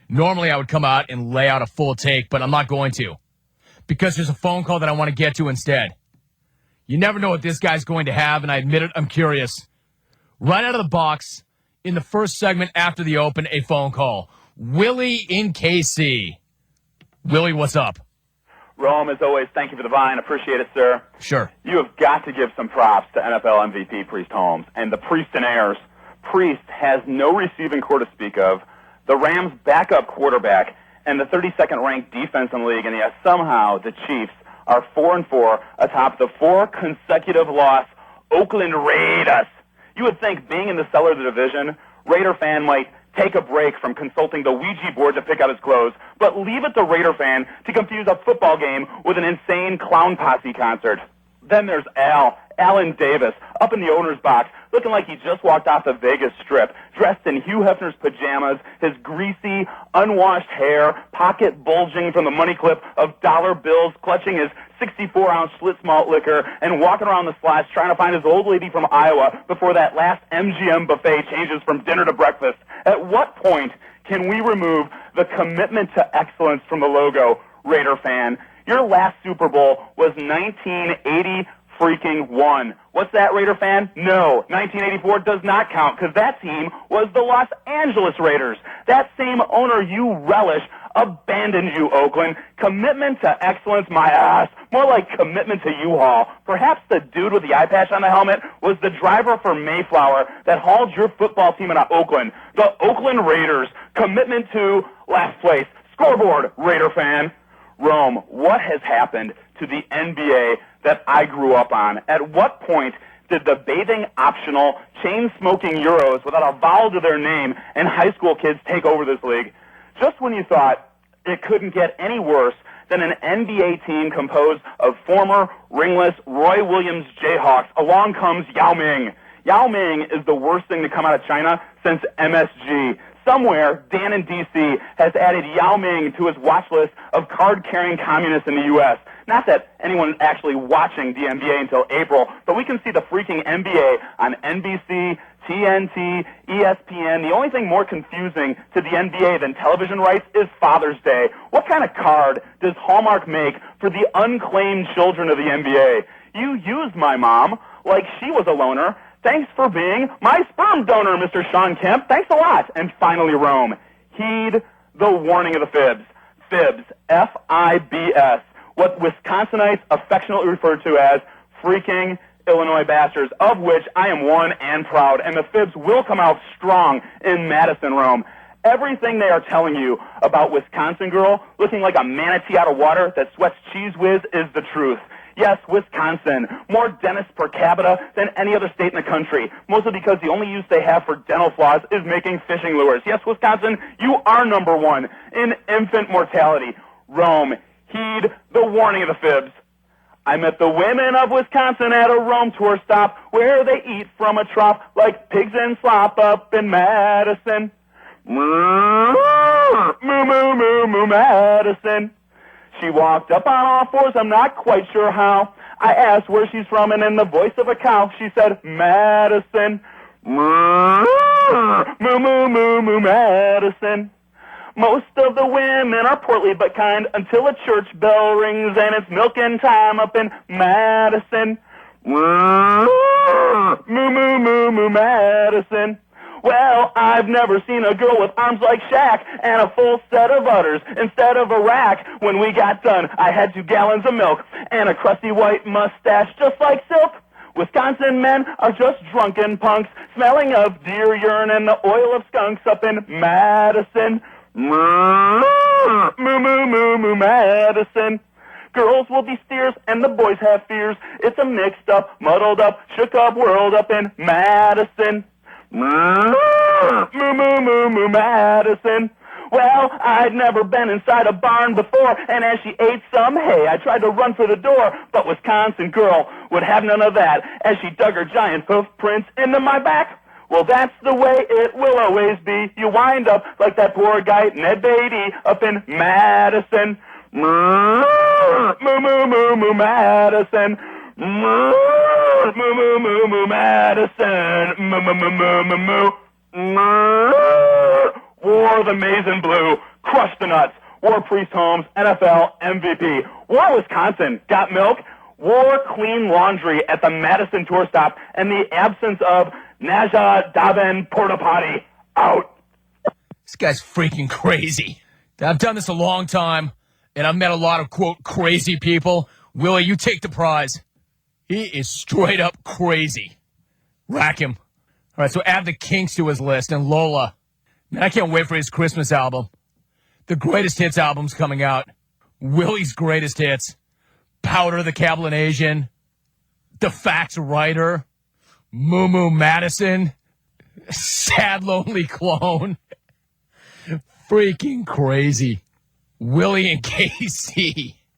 Normally I would come out and lay out a full take, but I'm not going to. Because there's a phone call that I want to get to instead. You never know what this guy's going to have, and I admit it, I'm curious. Right out of the box, in the first segment after the open, a phone call. Willy in KC. Willy, what's up? Rome, as always, thank you for the vine. Appreciate it, sir. Sure. You have got to give some props to NFL MVP Priest Holmes and the Priest-inaires. Priest has no receiving core to speak of, the Rams' backup quarterback, and the 32nd ranked defense in the league, and yet somehow the Chiefs are 4-4 atop the 4 consecutive loss Oakland Raiders. You would think, being in the cellar of the division, Raider fan might take a break from consulting the Ouija board to pick out his clothes, but leave it to Raider fan to confuse a football game with an insane clown posse concert. Then there's Alan Davis, up in the owner's box, looking like he just walked off the Vegas Strip, dressed in Hugh Hefner's pajamas, his greasy, unwashed hair, pocket bulging from the money clip of dollar bills, clutching his 64-ounce Schlitz malt liquor, and walking around the slots trying to find his old lady from Iowa before that last MGM buffet changes from dinner to breakfast. At what point can we remove the commitment to excellence from the logo, Raider fan? Your last Super Bowl was 1980 freaking 1. What's that, Raider fan? No, 1984 does not count because that team was the Los Angeles Raiders. That same owner you relish abandoned you, Oakland. Commitment to excellence, my ass. More like commitment to U-Haul. Perhaps the dude with the eye patch on the helmet was the driver for Mayflower that hauled your football team out of Oakland. The Oakland Raiders. Commitment to last place. Scoreboard, Raider fan. Rome, what has happened to the NBA that I grew up on? At what point did the bathing optional, chain-smoking Euros without a vowel to their name and high school kids take over this league? Just when you thought it couldn't get any worse than an NBA team composed of former ringless Roy Williams Jayhawks, along comes Yao Ming. Yao Ming is the worst thing to come out of China since MSG. Somewhere, Dan in D.C. has added Yao Ming to his watch list of card-carrying communists in the U.S. Not that anyone is actually watching the NBA until April, but we can see the freaking NBA on NBC, TNT, ESPN. The only thing more confusing to the NBA than television rights is Father's Day. What kind of card does Hallmark make for the unclaimed children of the NBA? You used my mom like she was a loner. Thanks for being my sperm donor, Mr. Sean Kemp. Thanks a lot. And finally, Rome. Heed the warning of the fibs. Fibs, F-I-B-S. What Wisconsinites affectionately refer to as freaking Illinois bastards, of which I am one and proud. And the fibs will come out strong in Madison, Rome. Everything they are telling you about Wisconsin girl looking like a manatee out of water that sweats Cheese Whiz is the truth. Yes, Wisconsin, more dentists per capita than any other state in the country, mostly because the only use they have for dental floss is making fishing lures. Yes, Wisconsin, you are number one in infant mortality. Rome, heed the warning of the fibs. I met the women of Wisconsin at a Rome tour stop where they eat from a trough like pigs in slop up in Madison. Moo-Moo-Moo-Moo-Madison. She walked up on all fours, I'm not quite sure how. I asked where she's from, and in the voice of a cow, she said, Madison. Moo-Moo-Moo-Moo-Madison. Most of the women are portly but kind until a church bell rings and it's milking time up in Madison. Moo-Moo-Moo-Moo-Madison. Well, I've never seen a girl with arms like Shaq and a full set of udders instead of a rack. When we got done, I had 2 gallons of milk and a crusty white mustache just like silk. Wisconsin men are just drunken punks, smelling of deer urine and the oil of skunks up in Madison. Moo-Moo-Moo-Moo-Madison. Girls will be steers and the boys have fears. It's a mixed up, muddled up, shook up world up in Madison. Moo-Moo-Moo-Moo-Madison. Well, I'd never been inside a barn before, and as she ate some hay, I tried to run for the door, but Wisconsin girl would have none of that as she dug her giant hoof prints into my back. Well, that's the way it will always be. You wind up like that poor guy, Ned Beatty, up in Madison. Moo-Moo-Moo-Moo-Madison. Moo-Moo-Moo-Moo-Madison. Moo-Moo-Moo-Moo-Moo. War the maize and blue. Crush the Nuts, wore Priest Holmes, NFL MVP. Wore Wisconsin, got milk, wore clean laundry at the Madison tour stop, and the absence of Naja Daven Porta Potty out. This guy's freaking crazy. I've done this a long time, and I've met a lot of, quote, crazy people. Willie, you take the prize. He is straight up crazy. Rack him. All right, so add the Kinks to his list and Lola. Man, I can't wait for his Christmas album. The greatest hits album's coming out. Willie's greatest hits. Powder the Cablinasian. The Facts Writer. Moo-Moo-Madison. Sad Lonely Clone. Freaking crazy. Willie and Casey.